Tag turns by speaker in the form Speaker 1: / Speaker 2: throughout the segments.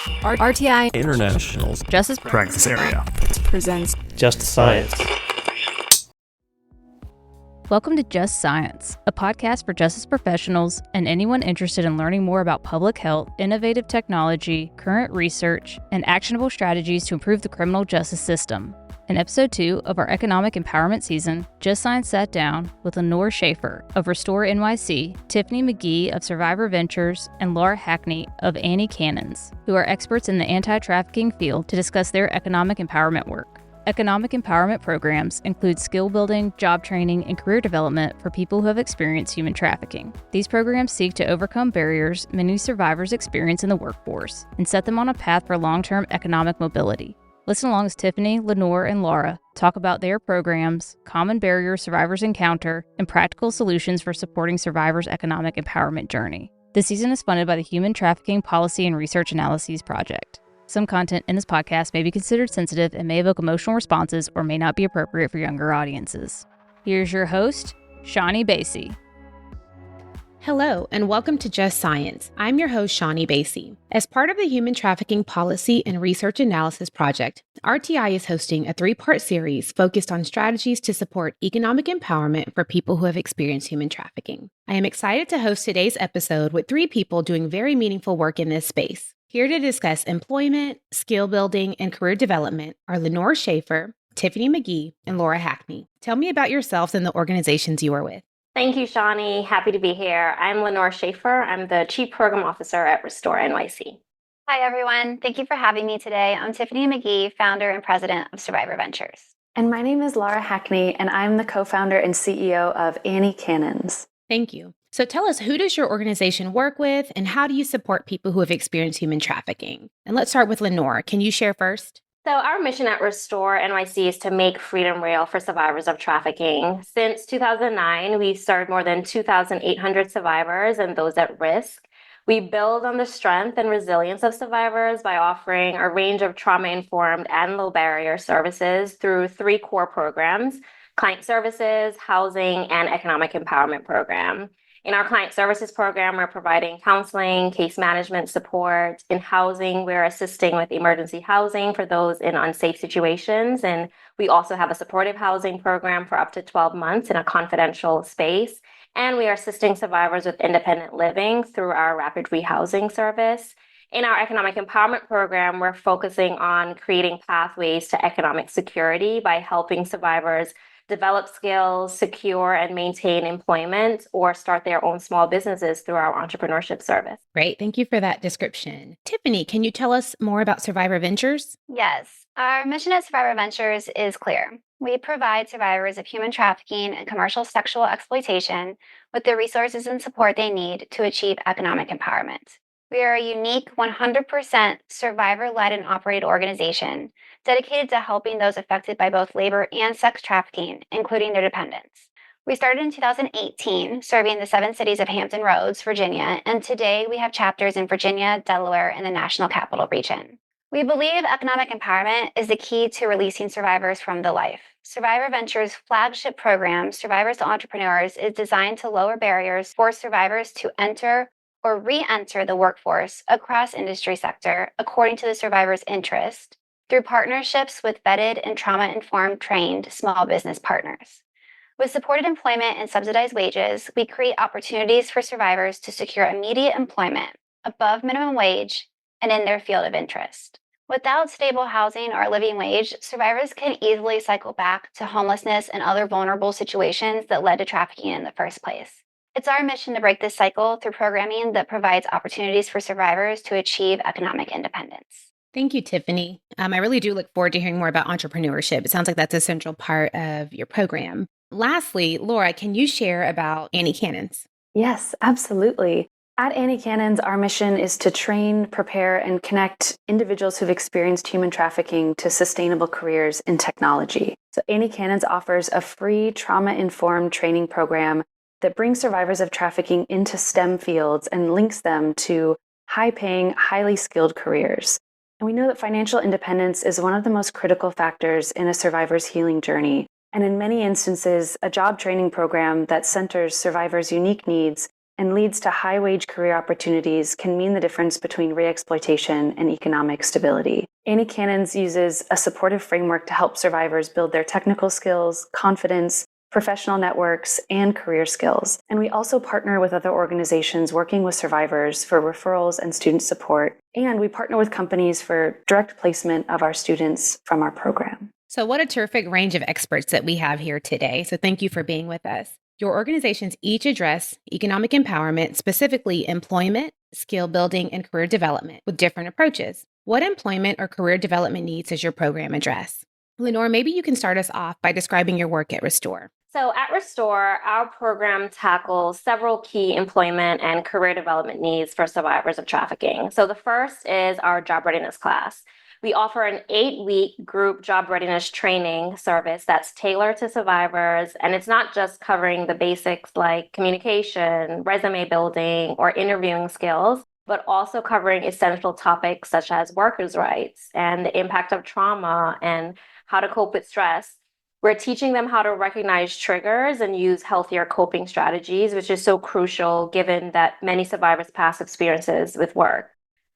Speaker 1: RTI
Speaker 2: International's
Speaker 1: Justice
Speaker 2: Practice Area
Speaker 1: presents
Speaker 2: Just Science.
Speaker 3: Welcome to Just Science, a podcast for justice professionals and anyone interested in learning more about public health, innovative technology, current research, and actionable strategies to improve the criminal justice system. In episode 2 of our economic empowerment season, Just Science sat down with Lenore Shaffer of Restore NYC, Tiffany McGee of Survivor Ventures, and Laura Hackney of Anti-Trafficking, who are experts in the anti-trafficking field, to discuss their economic empowerment work. Economic empowerment programs include skill building, job training, and career development for people who have experienced human trafficking. These programs seek to overcome barriers many survivors experience in the workforce and set them on a path for long-term economic mobility. Listen along as Tiffany, Lenore, and Laura talk about their programs, common barriers survivors encounter, and practical solutions for supporting survivors' economic empowerment journey. This season is funded by the Human Trafficking Policy and Research Analyses Project. Some content in this podcast may be considered sensitive and may evoke emotional responses or may not be appropriate for younger audiences. Here's your host, Shawnee Basie.
Speaker 4: Hello, and welcome to Just Science. I'm your host, Shawnee Basie. As part of the Human Trafficking Policy and Research Analysis Project, RTI is hosting a 3-part series focused on strategies to support economic empowerment for people who have experienced human trafficking. I am excited to host today's episode with 3 people doing very meaningful work in this space. Here to discuss employment, skill building, and career development are Lenore Shaffer, Tiffany McGee, and Laura Hackney. Tell me about yourselves and the organizations you are with.
Speaker 5: Thank you, Shawnee. Happy to be here. I'm Lenore Shaffer. I'm the Chief Program Officer at Restore NYC.
Speaker 6: Hi, everyone. Thank you for having me today. I'm Tiffany McGee, founder and president of Survivor Ventures.
Speaker 7: And my name is Laura Hackney, and I'm the co-founder and CEO of Anti-Trafficking.
Speaker 4: Thank you. So tell us, who does your organization work with, and how do you support people who have experienced human trafficking? And let's start with Lenore. Can you share first?
Speaker 5: So our mission at Restore NYC is to make freedom real for survivors of trafficking. Since 2009, we've served more than 2,800 survivors and those at risk. We build on the strength and resilience of survivors by offering a range of trauma-informed and low-barrier services through 3 core programs: client services, housing, and economic empowerment program. In our client services program, we're providing counseling, case management support. In housing, we're assisting with emergency housing for those in unsafe situations. And we also have a supportive housing program for up to 12 months in a confidential space. And we are assisting survivors with independent living through our rapid rehousing service. In our economic empowerment program, we're focusing on creating pathways to economic security by helping survivors develop skills, secure and maintain employment, or start their own small businesses through our entrepreneurship service.
Speaker 4: Great. Thank you for that description. Tiffany, can you tell us more about Survivor Ventures?
Speaker 6: Yes, our mission at Survivor Ventures is clear. We provide survivors of human trafficking and commercial sexual exploitation with the resources and support they need to achieve economic empowerment. We are a unique 100% survivor-led and operated organization dedicated to helping those affected by both labor and sex trafficking, including their dependents. We started in 2018, serving the 7 cities of Hampton Roads, Virginia, and today we have chapters in Virginia, Delaware, and the National Capital Region. We believe economic empowerment is the key to releasing survivors from the life. Survivor Ventures' flagship program, Survivors to Entrepreneurs, is designed to lower barriers for survivors to enter or re-enter the workforce across industry sector according to the survivor's interest through partnerships with vetted and trauma-informed trained small business partners. With supported employment and subsidized wages, we create opportunities for survivors to secure immediate employment above minimum wage and in their field of interest. Without stable housing or living wage, survivors can easily cycle back to homelessness and other vulnerable situations that led to trafficking in the first place. It's our mission to break this cycle through programming that provides opportunities for survivors to achieve economic independence.
Speaker 4: Thank you, Tiffany. I really do look forward to hearing more about entrepreneurship. It sounds like that's a central part of your program. Lastly, Laura, can you share about Anti-Trafficking?
Speaker 7: Yes, absolutely. At Anti-Trafficking, our mission is to train, prepare, and connect individuals who've experienced human trafficking to sustainable careers in technology. So Anti-Trafficking offers a free trauma-informed training program that brings survivors of trafficking into STEM fields and links them to high-paying, highly skilled careers. And we know that financial independence is one of the most critical factors in a survivor's healing journey. And in many instances, a job training program that centers survivors' unique needs and leads to high-wage career opportunities can mean the difference between reexploitation and economic stability. Annie Cannons uses a supportive framework to help survivors build their technical skills, confidence, professional networks, and career skills. And we also partner with other organizations working with survivors for referrals and student support. And we partner with companies for direct placement of our students from our program.
Speaker 4: So what a terrific range of experts that we have here today. So thank you for being with us. Your organizations each address economic empowerment, specifically employment, skill building, and career development with different approaches. What employment or career development needs does your program address? Lenore, maybe you can start us off by describing your work at Restore.
Speaker 5: So at Restore, our program tackles several key employment and career development needs for survivors of trafficking. So the first is our job readiness class. We offer an 8-week group job readiness training service that's tailored to survivors, and it's not just covering the basics like communication, resume building, or interviewing skills, but also covering essential topics such as workers' rights and the impact of trauma and how to cope with stress. We're teaching them how to recognize triggers and use healthier coping strategies, which is so crucial given that many survivors' past experiences with work.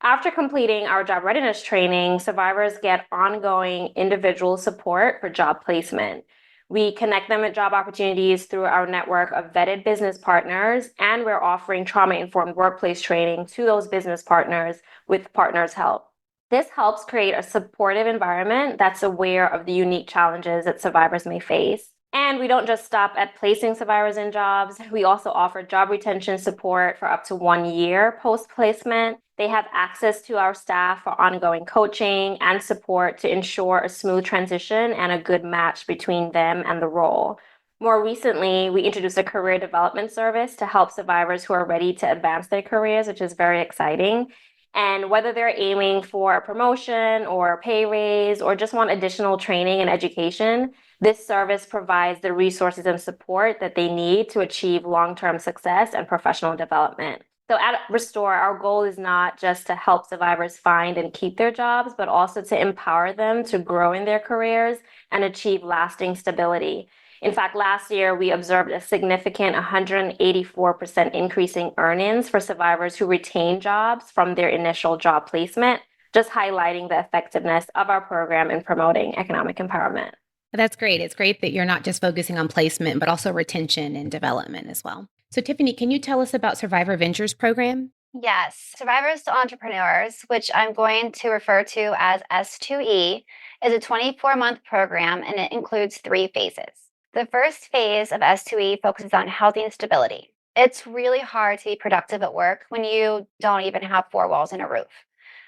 Speaker 5: After completing our job readiness training, survivors get ongoing individual support for job placement. We connect them with job opportunities through our network of vetted business partners, and we're offering trauma-informed workplace training to those business partners with partners' help. This helps create a supportive environment that's aware of the unique challenges that survivors may face. And we don't just stop at placing survivors in jobs. We also offer job retention support for up to 1 year post-placement. They have access to our staff for ongoing coaching and support to ensure a smooth transition and a good match between them and the role. More recently, we introduced a career development service to help survivors who are ready to advance their careers, which is very exciting. And whether they're aiming for a promotion or a pay raise or just want additional training and education, this service provides the resources and support that they need to achieve long-term success and professional development. So at Restore, our goal is not just to help survivors find and keep their jobs, but also to empower them to grow in their careers and achieve lasting stability. In fact, last year, we observed a significant 184% increase in earnings for survivors who retain jobs from their initial job placement, just highlighting the effectiveness of our program in promoting economic empowerment.
Speaker 4: That's great. It's great that you're not just focusing on placement, but also retention and development as well. So Tiffany, can you tell us about Survivor Ventures program?
Speaker 6: Yes, Survivors to Entrepreneurs, which I'm going to refer to as S2E, is a 24-month program, and it includes 3 phases. The first phase of S2E focuses on housing stability. It's really hard to be productive at work when you don't even have 4 walls and a roof.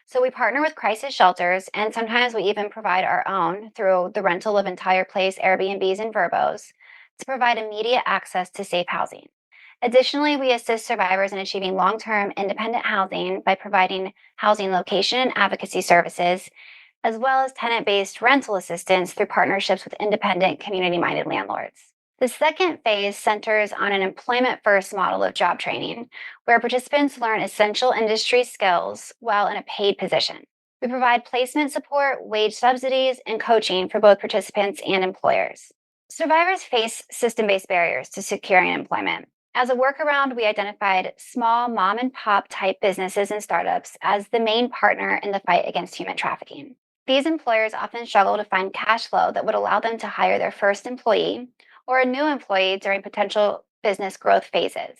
Speaker 6: So we partner with crisis shelters, and sometimes we even provide our own through the rental of entire place Airbnbs and Verbos to provide immediate access to safe housing. Additionally, we assist survivors in achieving long-term independent housing by providing housing location and advocacy services, as well as tenant-based rental assistance through partnerships with independent, community-minded landlords. The second phase centers on an employment-first model of job training, where participants learn essential industry skills while in a paid position. We provide placement support, wage subsidies, and coaching for both participants and employers. Survivors face system-based barriers to securing employment. As a workaround, we identified small mom-and-pop type businesses and startups as the main partner in the fight against human trafficking. These employers often struggle to find cash flow that would allow them to hire their first employee or a new employee during potential business growth phases.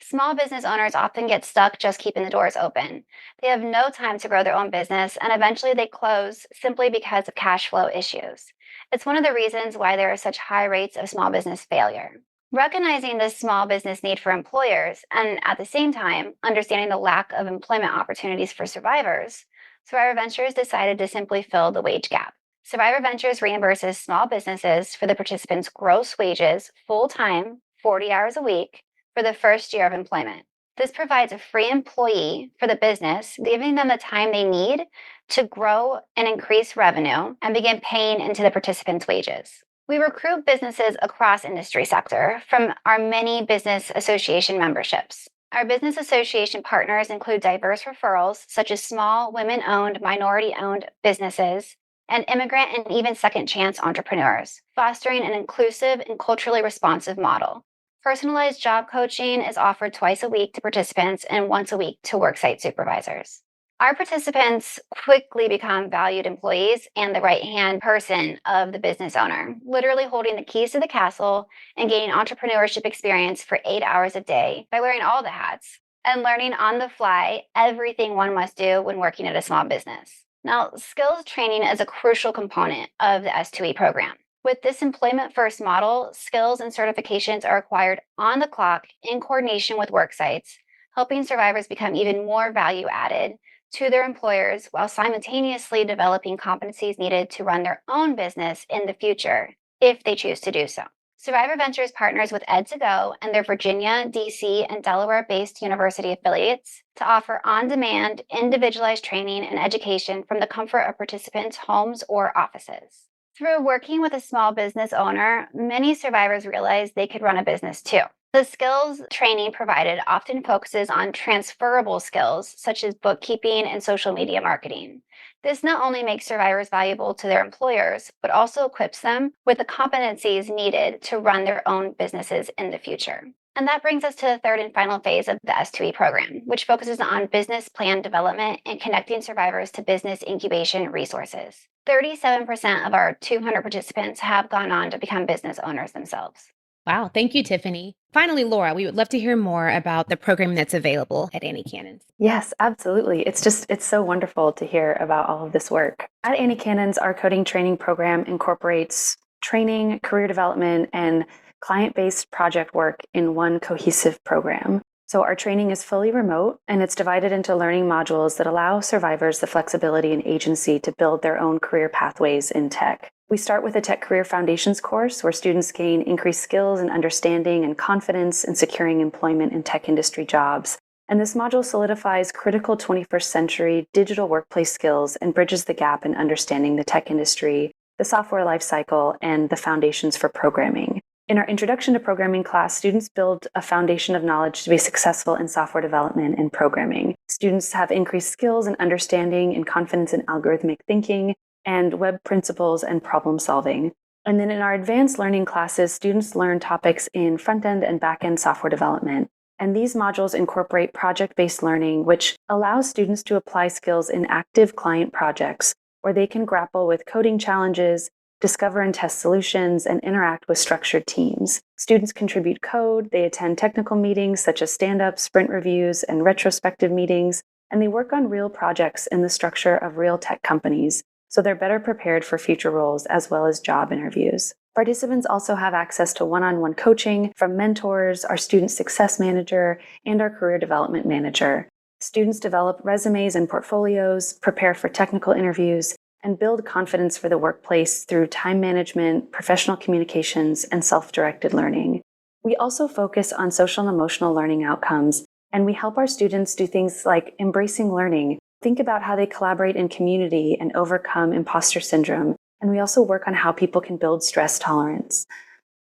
Speaker 6: Small business owners often get stuck just keeping the doors open. They have no time to grow their own business, and eventually they close simply because of cash flow issues. It's one of the reasons why there are such high rates of small business failure. Recognizing this small business need for employers, and at the same time, understanding the lack of employment opportunities for survivors, Survivor Ventures decided to simply fill the wage gap. Survivor Ventures reimburses small businesses for the participants' gross wages full-time, 40 hours a week, for the first year of employment. This provides a free employee for the business, giving them the time they need to grow and increase revenue and begin paying into the participants' wages. We recruit businesses across industry sector from our many business association memberships. Our business association partners include diverse referrals, such as small, women-owned, minority-owned businesses, and immigrant and even second-chance entrepreneurs, fostering an inclusive and culturally responsive model. Personalized job coaching is offered twice a week to participants and once a week to worksite supervisors. Our participants quickly become valued employees and the right-hand person of the business owner, literally holding the keys to the castle and gaining entrepreneurship experience for 8 hours a day by wearing all the hats and learning on the fly everything one must do when working at a small business. Now, skills training is a crucial component of the S2E program. With this employment-first model, skills and certifications are acquired on the clock in coordination with work sites, helping survivors become even more value-added to their employers while simultaneously developing competencies needed to run their own business in the future, if they choose to do so. Survivor Ventures partners with Ed2Go and their Virginia, DC, and Delaware-based university affiliates to offer on-demand, individualized training and education from the comfort of participants' homes or offices. Through working with a small business owner, many survivors realized they could run a business too. The skills training provided often focuses on transferable skills such as bookkeeping and social media marketing. This not only makes survivors valuable to their employers, but also equips them with the competencies needed to run their own businesses in the future. And that brings us to the third and final phase of the S2E program, which focuses on business plan development and connecting survivors to business incubation resources. 37% of our 200 participants have gone on to become business owners themselves.
Speaker 4: Wow. Thank you, Tiffany. Finally, Laura, we would love to hear more about the program that's available at Annie Cannon's.
Speaker 7: Yes, absolutely. It's so wonderful to hear about all of this work. At Annie Cannon's, our coding training program incorporates training, career development, and client-based project work in one cohesive program. So our training is fully remote, and it's divided into learning modules that allow survivors the flexibility and agency to build their own career pathways in tech. We start with a Tech Career Foundations course where students gain increased skills and understanding and confidence in securing employment in tech industry jobs. And this module solidifies critical 21st century digital workplace skills and bridges the gap in understanding the tech industry, the software lifecycle, and the foundations for programming. In our Introduction to Programming class, students build a foundation of knowledge to be successful in software development and programming. Students have increased skills and understanding and confidence in algorithmic thinking and web principles and problem solving. And then in our advanced learning classes, students learn topics in front-end and back-end software development. And these modules incorporate project-based learning, which allows students to apply skills in active client projects, where they can grapple with coding challenges, discover and test solutions, and interact with structured teams. Students contribute code, they attend technical meetings such as stand-ups, sprint reviews, and retrospective meetings, and they work on real projects in the structure of real tech companies, so they're better prepared for future roles as well as job interviews. Participants also have access to one-on-one coaching from mentors, our student success manager, and our career development manager. Students develop resumes and portfolios, prepare for technical interviews, and build confidence for the workplace through time management, professional communications, and self-directed learning. We also focus on social and emotional learning outcomes, and we help our students do things like embracing learning, think about how they collaborate in community and overcome imposter syndrome, and we also work on how people can build stress tolerance.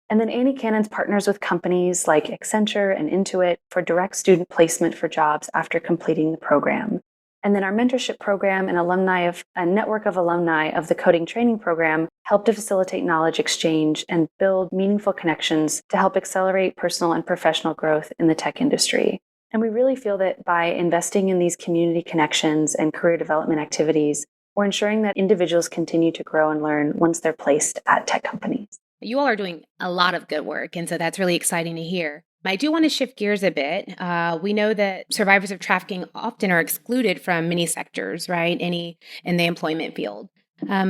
Speaker 7: And then Annie Cannon's partners with companies like Accenture and Intuit for direct student placement for jobs after completing the program. And then our mentorship program and a network of alumni of the coding training program help to facilitate knowledge exchange and build meaningful connections to help accelerate personal and professional growth in the tech industry. And we really feel that by investing in these community connections and career development activities, we're ensuring that individuals continue to grow and learn once they're placed at tech companies.
Speaker 4: You all are doing a lot of good work, and so that's really exciting to hear. I do want to shift gears a bit. We know that survivors of trafficking often are excluded from many sectors, right? In the employment field.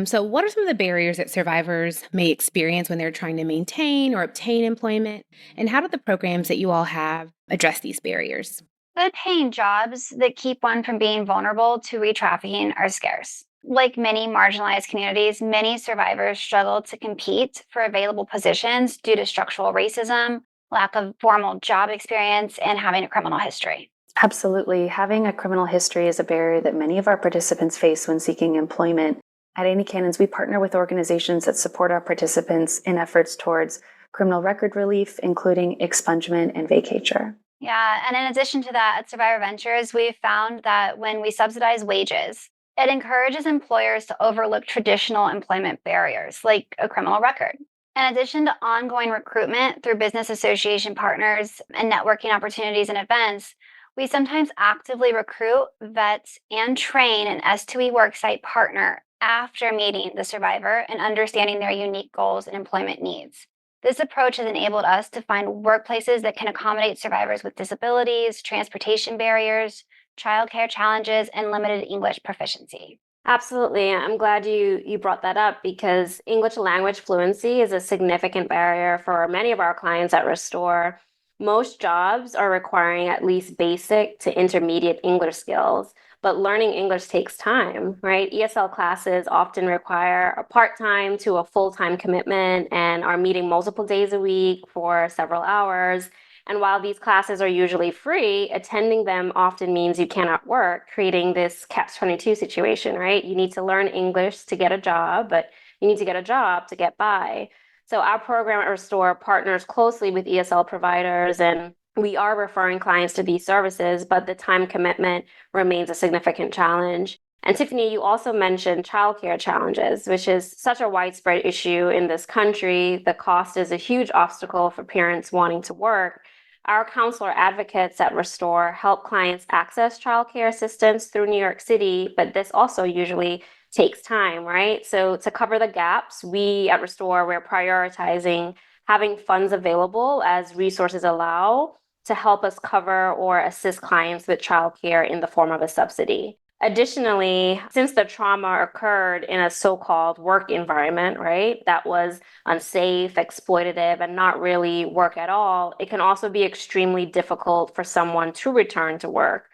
Speaker 4: So what are some of the barriers that survivors may experience when they're trying to maintain or obtain employment? And how do the programs that you all have address these barriers?
Speaker 6: Good paying jobs that keep one from being vulnerable to re-trafficking are scarce. Like many marginalized communities, many survivors struggle to compete for available positions due to structural racism, lack of formal job experience, and having a criminal history.
Speaker 7: Absolutely. Having a criminal history is a barrier that many of our participants face when seeking employment. At Annie Cannon's, we partner with organizations that support our participants in efforts towards criminal record relief, including expungement and vacatur.
Speaker 6: Yeah, and in addition to that, at Survivor Ventures, we've found that when we subsidize wages, it encourages employers to overlook traditional employment barriers like a criminal record. In addition to ongoing recruitment through business association partners and networking opportunities and events, we sometimes actively recruit, vet, and train an S2E worksite partner after meeting the survivor and understanding their unique goals and employment needs. This approach has enabled us to find workplaces that can accommodate survivors with disabilities, transportation barriers, childcare challenges, and limited English proficiency.
Speaker 5: Absolutely. I'm glad you brought that up because English language fluency is a significant barrier for many of our clients at Restore. Most jobs are requiring at least basic to intermediate English skills, but learning English takes time, right? ESL classes often require a part-time to a full-time commitment and are meeting multiple days a week for several hours. And while these classes are usually free, attending them often means you cannot work, creating this catch-22 situation, right? You need to learn English to get a job, but you need to get a job to get by. So our program at Restore partners closely with ESL providers, and we are referring clients to these services, but the time commitment remains a significant challenge. And Tiffany, you also mentioned childcare challenges, which is such a widespread issue in this country. The cost is a huge obstacle for parents wanting to work. Our counselor advocates at Restore help clients access childcare assistance through New York City, but this also usually takes time, right? So to cover the gaps, we at Restore, we're prioritizing having funds available as resources allow to help us cover or assist clients with childcare in the form of a subsidy. Additionally, since the trauma occurred in a so-called work environment, right, that was unsafe, exploitative, and not really work at all, it can also be extremely difficult for someone to return to work,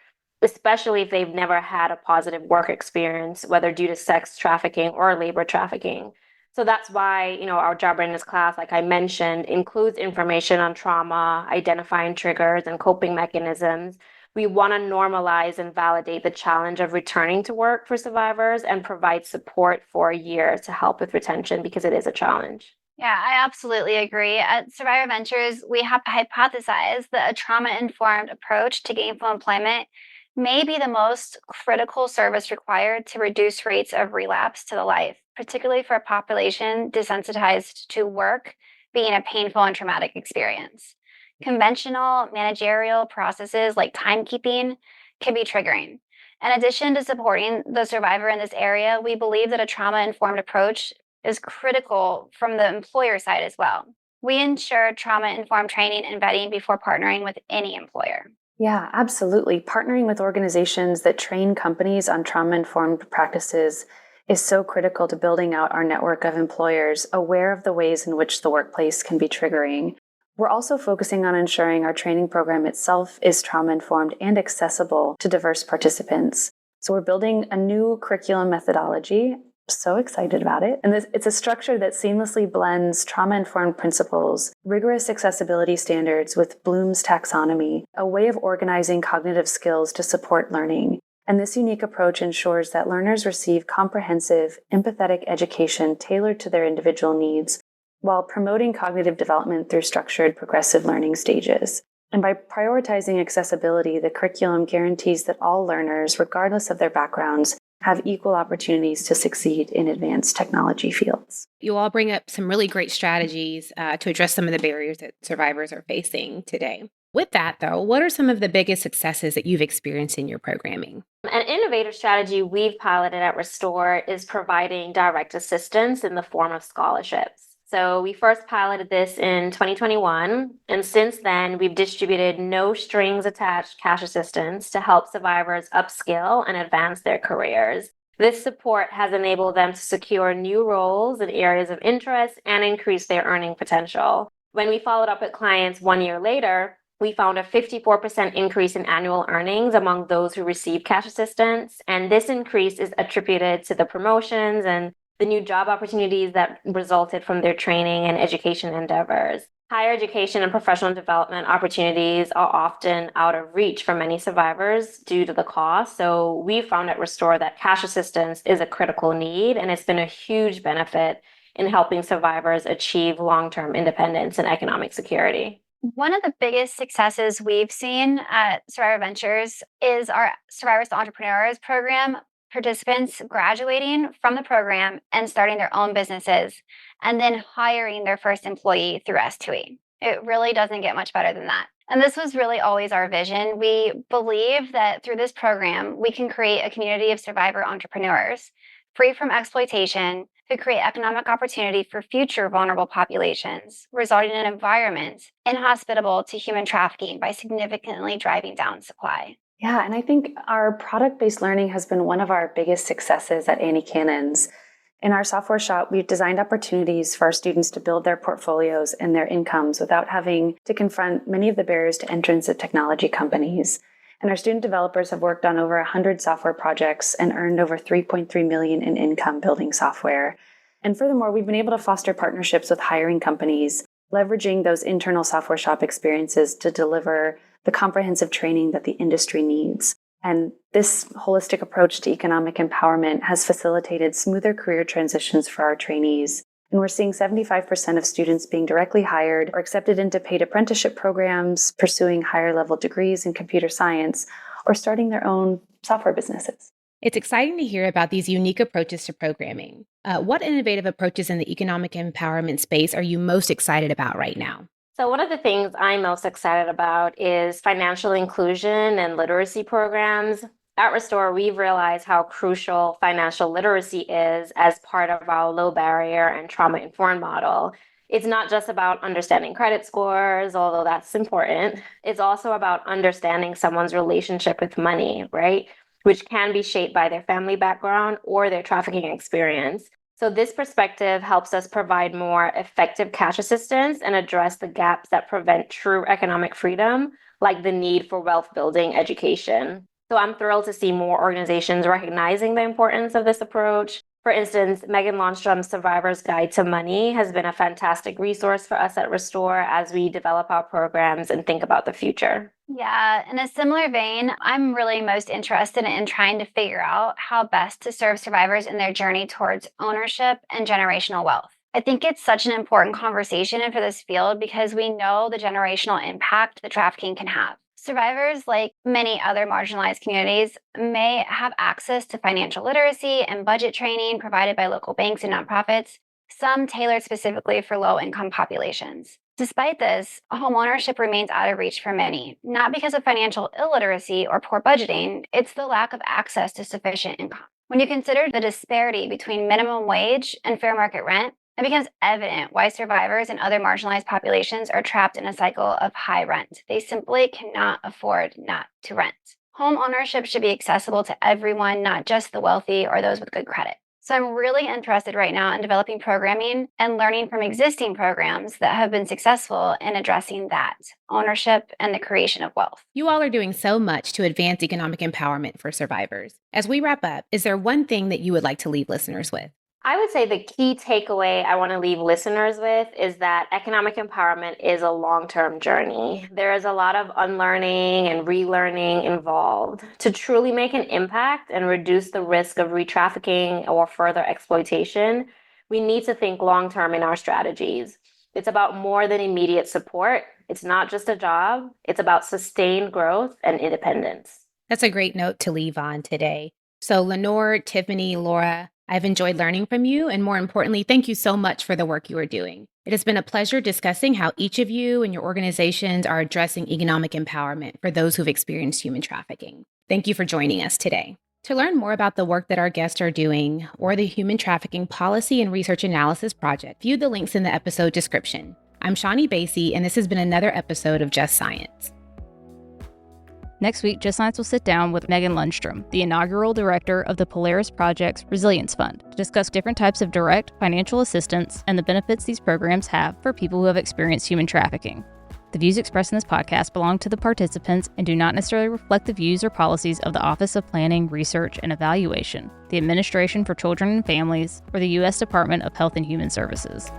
Speaker 5: especially if they've never had a positive work experience, whether due to sex trafficking or labor trafficking. So that's why, our job readiness class, like I mentioned, includes information on trauma, identifying triggers, and coping mechanisms. We want to normalize and validate the challenge of returning to work for survivors and provide support for a year to help with retention because it is a challenge.
Speaker 6: Yeah, I absolutely agree. At Survivor Ventures, we have hypothesized that a trauma-informed approach to gainful employment may be the most critical service required to reduce rates of relapse to the life, particularly for a population desensitized to work being a painful and traumatic experience. Conventional managerial processes like timekeeping can be triggering. In addition to supporting the survivor in this area, we believe that a trauma-informed approach is critical from the employer side as well. We ensure trauma-informed training and vetting before partnering with any employer.
Speaker 7: Yeah, absolutely. Partnering with organizations that train companies on trauma-informed practices is so critical to building out our network of employers aware of the ways in which the workplace can be triggering. We're also focusing on ensuring our training program itself is trauma-informed and accessible to diverse participants. So we're building a new curriculum methodology. So excited about it. And it's a structure that seamlessly blends trauma-informed principles, rigorous accessibility standards with Bloom's taxonomy, a way of organizing cognitive skills to support learning. And this unique approach ensures that learners receive comprehensive, empathetic education tailored to their individual needs, while promoting cognitive development through structured progressive learning stages. And by prioritizing accessibility, the curriculum guarantees that all learners, regardless of their backgrounds, have equal opportunities to succeed in advanced technology fields.
Speaker 4: You all bring up some really great strategies to address some of the barriers that survivors are facing today. With that, though, what are some of the biggest successes that you've experienced in your programming?
Speaker 5: An innovative strategy we've piloted at Restore is providing direct assistance in the form of scholarships. So we first piloted this in 2021, and since then, we've distributed no strings attached cash assistance to help survivors upskill and advance their careers. This support has enabled them to secure new roles in areas of interest and increase their earning potential. When we followed up with clients 1 year later, we found a 54% increase in annual earnings among those who received cash assistance, and this increase is attributed to the promotions and the new job opportunities that resulted from their training and education endeavors. Higher education and professional development opportunities are often out of reach for many survivors due to the cost. So we found at Restore that cash assistance is a critical need, and it's been a huge benefit in helping survivors achieve long-term independence and economic security.
Speaker 6: One of the biggest successes we've seen at Survivor Ventures is our Survivors to Entrepreneurs program participants graduating from the program and starting their own businesses, and then hiring their first employee through S2E. It really doesn't get much better than that. And this was really always our vision. We believe that through this program, we can create a community of survivor entrepreneurs free from exploitation who create economic opportunity for future vulnerable populations, resulting in an environment inhospitable to human trafficking by significantly driving down supply.
Speaker 7: Yeah, and I think our product-based learning has been one of our biggest successes at Annie Cannon's. In our software shop, we've designed opportunities for our students to build their portfolios and their incomes without having to confront many of the barriers to entrance at technology companies. And our student developers have worked on over 100 software projects and earned over $3.3 million in income building software. And furthermore, we've been able to foster partnerships with hiring companies, leveraging those internal software shop experiences to deliver the comprehensive training that the industry needs. And this holistic approach to economic empowerment has facilitated smoother career transitions for our trainees. And we're seeing 75% of students being directly hired or accepted into paid apprenticeship programs, pursuing higher level degrees in computer science, or starting their own software businesses.
Speaker 4: It's exciting to hear about these unique approaches to programming. What innovative approaches in the economic empowerment space are you most excited about right now?
Speaker 5: So one of the things I'm most excited about is financial inclusion and literacy programs. At Restore, we've realized how crucial financial literacy is as part of our low barrier and trauma-informed model. It's not just about understanding credit scores, although that's important. It's also about understanding someone's relationship with money, right? Which can be shaped by their family background or their trafficking experience. So this perspective helps us provide more effective cash assistance and address the gaps that prevent true economic freedom, like the need for wealth building education. So I'm thrilled to see more organizations recognizing the importance of this approach. For instance, Megan Lundstrom's Survivor's Guide to Money has been a fantastic resource for us at Restore as we develop our programs and think about the future.
Speaker 6: Yeah, in a similar vein, I'm really most interested in trying to figure out how best to serve survivors in their journey towards ownership and generational wealth. I think it's such an important conversation for this field because we know the generational impact that trafficking can have. Survivors, like many other marginalized communities, may have access to financial literacy and budget training provided by local banks and nonprofits, some tailored specifically for low-income populations. Despite this, homeownership remains out of reach for many, not because of financial illiteracy or poor budgeting, it's the lack of access to sufficient income. When you consider the disparity between minimum wage and fair market rent, it becomes evident why survivors and other marginalized populations are trapped in a cycle of high rent. They simply cannot afford not to rent. Home ownership should be accessible to everyone, not just the wealthy or those with good credit. So I'm really interested right now in developing programming and learning from existing programs that have been successful in addressing that, ownership and the creation of wealth.
Speaker 4: You all are doing so much to advance economic empowerment for survivors. As we wrap up, is there one thing that you would like to leave listeners with?
Speaker 5: I would say the key takeaway I want to leave listeners with is that economic empowerment is a long-term journey. There is a lot of unlearning and relearning involved. To truly make an impact and reduce the risk of re-trafficking or further exploitation, we need to think long-term in our strategies. It's about more than immediate support. It's not just a job. It's about sustained growth and independence.
Speaker 4: That's a great note to leave on today. So Lenore, Tiffany, Laura, I've enjoyed learning from you, and more importantly, thank you so much for the work you are doing. It has been a pleasure discussing how each of you and your organizations are addressing economic empowerment for those who've experienced human trafficking. Thank you for joining us today. To learn more about the work that our guests are doing or the Human Trafficking Policy and Research Analysis Project, view the links in the episode description. I'm Shawnee Basie, and this has been another episode of Just Science.
Speaker 3: Next week, Just Science will sit down with Megan Lundstrom, the inaugural director of the Polaris Project's Resilience Fund, to discuss different types of direct financial assistance and the benefits these programs have for people who have experienced human trafficking. The views expressed in this podcast belong to the participants and do not necessarily reflect the views or policies of the Office of Planning, Research, and Evaluation, the Administration for Children and Families, or the U.S. Department of Health and Human Services.